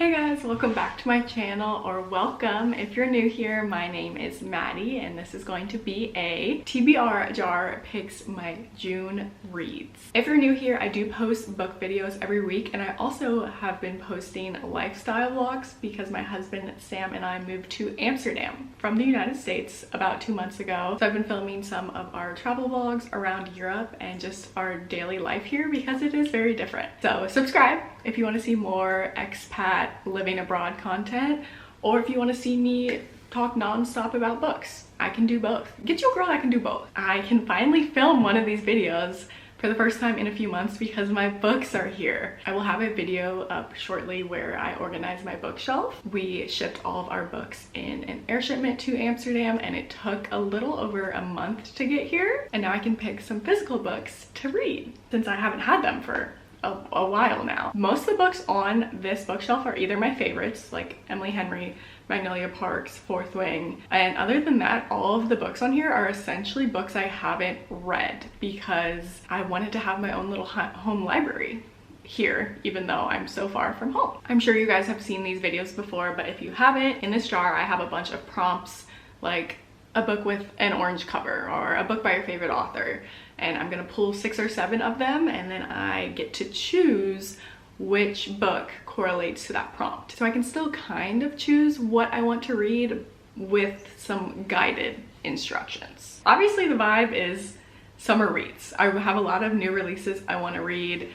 Hey guys, welcome back to my channel, or welcome if you're new here. My name is Maddie and this is going to be a TBR jar picks my June reads. If you're new here, I do post book videos every week, and I also have been posting lifestyle vlogs because my husband Sam and I moved to Amsterdam from the United States about 2 months ago. So I've been filming some of our travel vlogs around Europe and just our daily life here because it is very different. So subscribe if you want to see more expat living abroad content, or if you want to see me talk non-stop about books. I can do both. Get you a girl that can do both. I can finally film one of these videos for the first time in a few months because my books are here. I will have a video up shortly where I organize my bookshelf. We shipped all of our books in an air shipment to Amsterdam, and it took a little over a month to get here, and now I can pick some physical books to read since I haven't had them for a while now. Most of the books on this bookshelf are either my favorites, like Emily Henry, Magnolia Parks, Fourth Wing, and other than that, all of the books on here are essentially books I haven't read because I wanted to have my own little home library here, even though I'm so far from home. I'm sure you guys have seen these videos before, but if you haven't, in this jar I have a bunch of prompts, like a book with an orange cover or a book by your favorite author, and I'm gonna pull 6 or 7 of them, and then I get to choose which book correlates to that prompt. So I can still kind of choose what I want to read with some guided instructions. Obviously the vibe is summer reads. I have a lot of new releases I want to read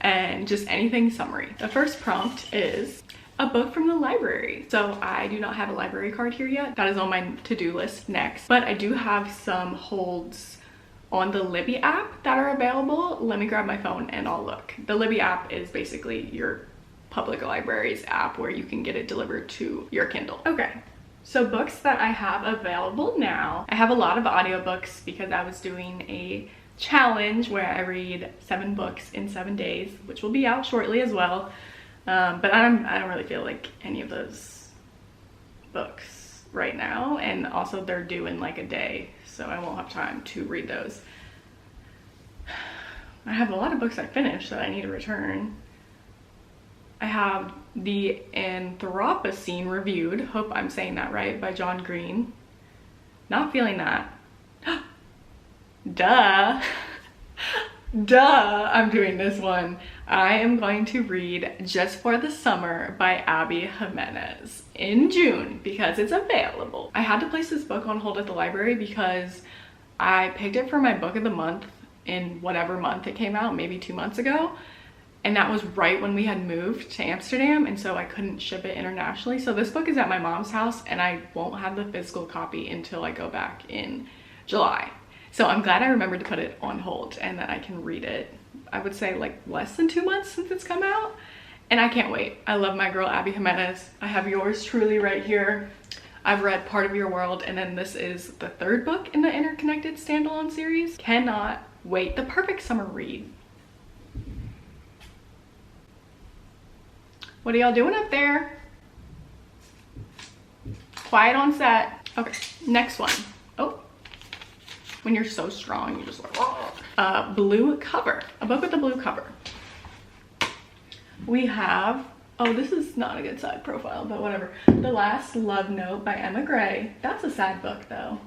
and just anything summery. The first prompt is a book from the library. So I do not have a library card here yet. That is on my to-do list next, but I do have some holds on the Libby app that are available. Let me grab my phone and I'll look. The Libby app is basically your public library's app where you can get it delivered to your Kindle. Okay, so books that I have available now. I have a lot of audiobooks because I was doing a challenge where I read 7 books in 7 days, which will be out shortly as well. But I don't really feel like any of those books right now, and also they're due in like a day, so I won't have time to read those. I have a lot of books I finished that I need to return. I have the Anthropocene reviewed, hope I'm saying that right, by John Green. Not feeling that. Duh. Duh, I'm doing this one. I am going to read Just for the Summer by Abby Jimenez in June because it's available. I had to place this book on hold at the library because I picked it for my book of the month in whatever month it came out, maybe 2 months ago. And that was right when we had moved to Amsterdam, and so I couldn't ship it internationally. So this book is at my mom's house and I won't have the physical copy until I go back in July. So I'm glad I remembered to put it on hold and that I can read it. I would say like less than 2 months since it's come out, and I can't wait. I love my girl Abby Jimenez. I have yours truly right here. I've read Part of Your World, and then this is the 3rd book in the Interconnected standalone series. Cannot wait. The perfect summer read. What are y'all doing up there? Quiet on set. Okay, next one. Oh. When you're so strong, you just like, blue cover, a book with a blue cover. We have, oh, this is not a good side profile, but whatever. The Last Love Note by Emma Gray. That's a sad book though.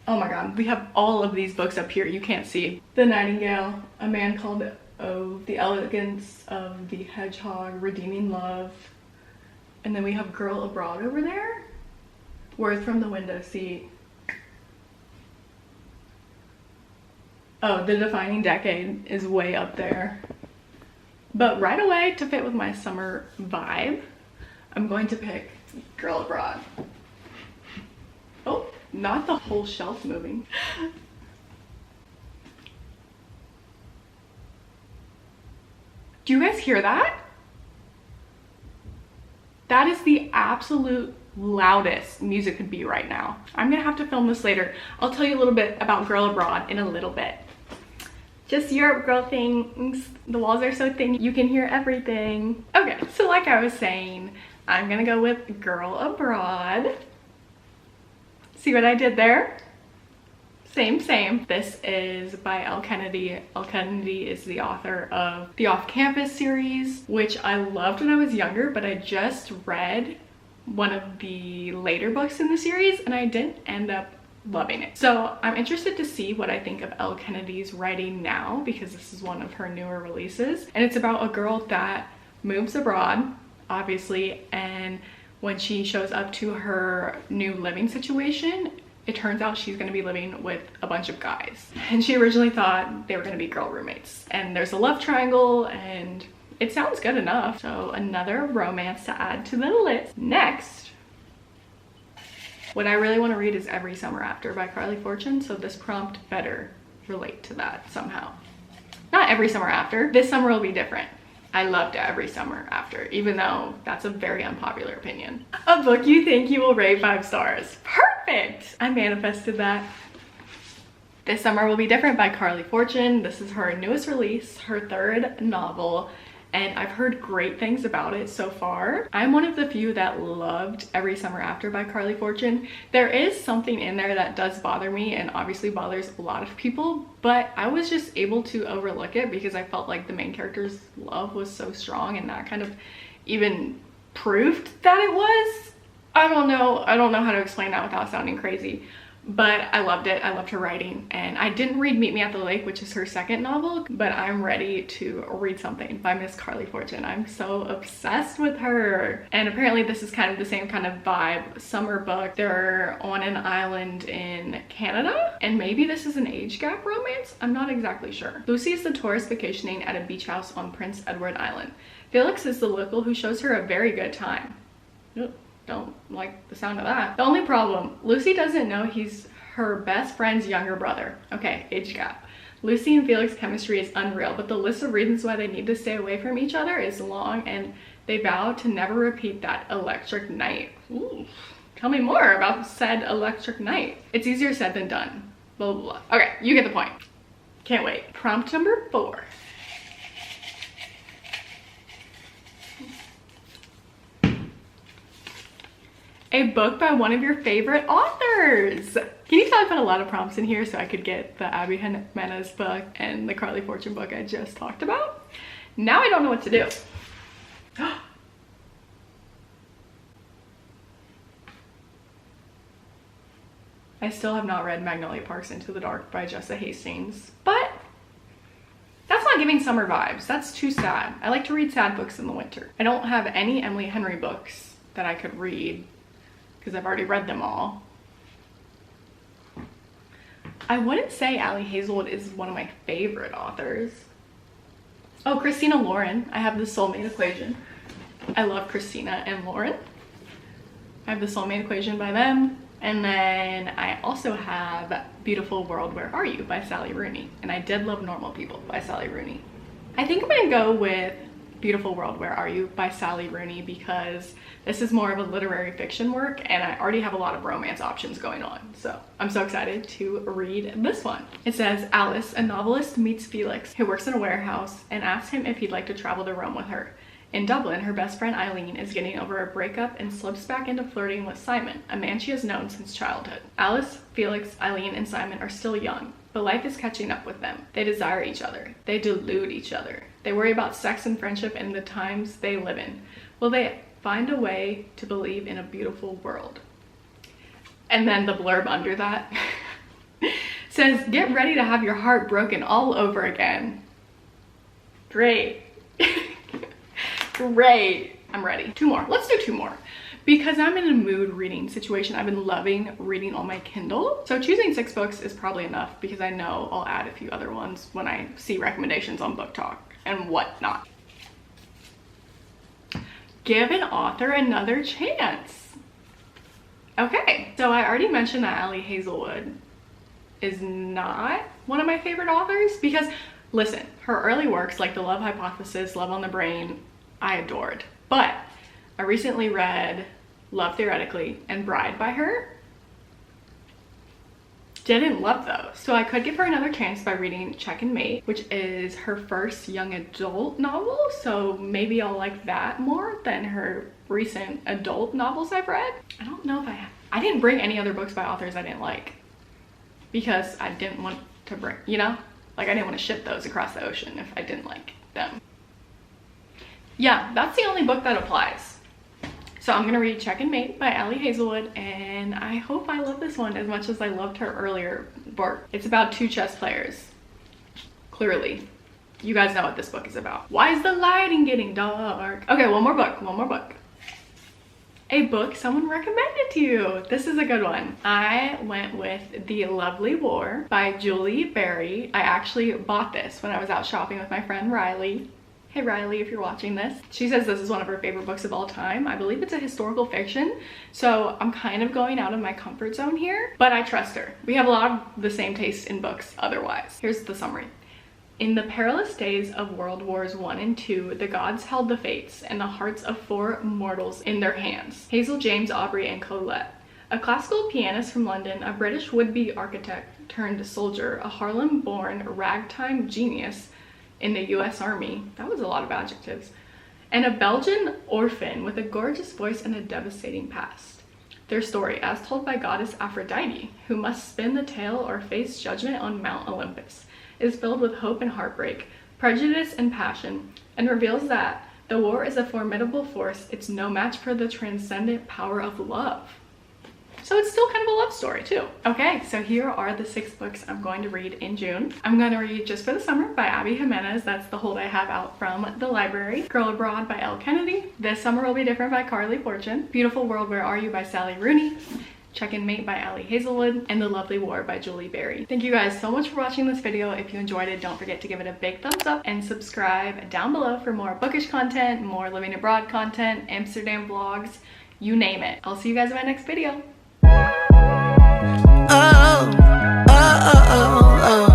Oh my God, we have all of these books up here. You can't see. The Nightingale, A Man Called Ove, The Elegance of the Hedgehog, Redeeming Love. And then we have Girl Abroad over there. Words from the Window Seat. Oh, The Defining Decade is way up there. But right away, to fit with my summer vibe, I'm going to pick Girl Abroad. Oh, not the whole shelf moving. Do you guys hear that? That is the absolute loudest music could be right now. I'm gonna have to film this later. I'll tell you a little bit about Girl Abroad in a little bit. Just Europe girl things. The walls are so thin you can hear everything. Okay, so like I was saying, I'm gonna go with Girl Abroad. See what I did there? Same. This is by Elle Kennedy. Elle Kennedy is the author of the Off Campus series, which I loved when I was younger, but I just read one of the later books in the series and I didn't end up loving it. So I'm interested to see what I think of Elle Kennedy's writing now, because this is one of her newer releases. And it's about a girl that moves abroad, obviously, and when she shows up to her new living situation, it turns out she's going to be living with a bunch of guys. And she originally thought they were going to be girl roommates. And there's a love triangle and it sounds good enough. So another romance to add to the list. Next, what I really want to read is Every Summer After by Carly Fortune. So this prompt better relate to that somehow. Not Every Summer After. This summer will be different. I loved Every Summer After, even though that's a very unpopular opinion. A book you think you will rate 5 stars. Perfect! I manifested that. This Summer Will Be Different by Carly Fortune. This is her newest release, her 3rd novel, and I've heard great things about it so far. I'm one of the few that loved Every Summer After by Carly Fortune. There is something in there that does bother me and obviously bothers a lot of people, but I was just able to overlook it because I felt like the main character's love was so strong, and that kind of even proved that it was. I don't know how to explain that without sounding crazy, but I loved it. I loved her writing, and I didn't read Meet Me at the Lake, which is her 2nd novel, but I'm ready to read something by Miss Carly Fortune. I'm so obsessed with her. And apparently this is kind of the same kind of vibe, summer book. They're on an island in Canada, and maybe this is an age gap romance. I'm not exactly sure. Lucy is the tourist vacationing at a beach house on Prince Edward Island. Felix is the local who shows her a very good time. Don't like the sound of that. The only problem, Lucy doesn't know he's her best friend's younger brother. Okay, age gap. Lucy and Felix's chemistry is unreal, but the list of reasons why they need to stay away from each other is long, and they vow to never repeat that electric night. Ooh, tell me more about said electric night. It's easier said than done. Blah, blah, blah. Okay, you get the point. Can't wait. Prompt number 4. A book by one of your favorite authors. Can you tell I put a lot of prompts in here so I could get the Abby Jimenez book and the Carly Fortune book I just talked about? Now I don't know what to do. I still have not read Magnolia Parks Into the Dark by Jessa Hastings, but that's not giving summer vibes. That's too sad. I like to read sad books in the winter. I don't have any Emily Henry books that I could read because I've already read them all. I wouldn't say Ali Hazelwood is one of my favorite authors. Oh, Christina Lauren. I have The Soulmate Equation. I love Christina and Lauren. I have The Soulmate Equation by them. And then I also have Beautiful World, Where Are You by Sally Rooney. And I did love Normal People by Sally Rooney. I think I'm gonna go with Beautiful World, Where Are You by Sally Rooney because this is more of a literary fiction work and I already have a lot of romance options going on. So I'm so excited to read this one. It says, Alice, a novelist, meets Felix, who works in a warehouse, and asks him if he'd like to travel to Rome with her. In Dublin, her best friend Eileen is getting over a breakup and slips back into flirting with Simon, a man she has known since childhood. Alice, Felix, Eileen, and Simon are still young, but life is catching up with them. They desire each other. They delude each other. They worry about sex and friendship and the times they live in. Will they find a way to believe in a beautiful world? And then the blurb under that says, get ready to have your heart broken all over again. Great. Great. I'm ready. 2 more. Let's do 2 more. Because I'm in a mood reading situation, I've been loving reading on my Kindle. So choosing 6 books is probably enough because I know I'll add a few other ones when I see recommendations on BookTok and whatnot. Give an author another chance. Okay, so I already mentioned that Ali Hazelwood is not one of my favorite authors because, listen, her early works like The Love Hypothesis, Love on the Brain, I adored. But I recently read Love Theoretically and Bride by her. Didn't love those. So I could give her another chance by reading Check and Mate, which is her first young adult novel. So maybe I'll like that more than her recent adult novels I've read. I don't know if I didn't bring any other books by authors I didn't like. because I didn't want to bring, you know, like I didn't want to ship those across the ocean if I didn't like them. Yeah, that's the only book that applies. So I'm gonna read Check and Mate by Ali Hazelwood, and I hope I love this one as much as I loved her earlier work. It's about 2 chess players. Clearly, you guys know what this book is about. Why is the lighting getting dark? Okay, one more book. A book someone recommended to you. This is a good one. I went with The Lovely War by Julie Berry. I actually bought this when I was out shopping with my friend Riley. Hey Riley, if you're watching this. She says this is one of her favorite books of all time. I believe it's a historical fiction, so I'm kind of going out of my comfort zone here, but I trust her. We have a lot of the same taste in books otherwise. Here's the summary. In the perilous days of World Wars I and II, the gods held the fates and the hearts of 4 mortals in their hands. Hazel, James, Aubrey, and Colette. A classical pianist from London, a British would-be architect turned soldier, a Harlem-born ragtime genius in the US Army, that was a lot of adjectives, and a Belgian orphan with a gorgeous voice and a devastating past. Their story, as told by goddess Aphrodite, who must spin the tale or face judgment on Mount Olympus, is filled with hope and heartbreak, prejudice and passion, and reveals that the war is a formidable force. It's no match for the transcendent power of love. So it's still kind of a love story too. Okay, so here are the 6 books I'm going to read in June. I'm going to read Just for the Summer by Abby Jimenez. That's the hold I have out from the library. Girl Abroad by Elle Kennedy. This Summer Will Be Different by Carly Fortune. Beautiful World, Where Are You by Sally Rooney. Check and Mate by Ali Hazelwood, and The Lovely War by Julie Berry. Thank you guys so much for watching this video. If you enjoyed it, don't forget to give it a big thumbs up and subscribe down below for more bookish content, more living abroad content, Amsterdam vlogs, you name it. I'll see you guys in my next video. Oh, oh, oh, oh, oh.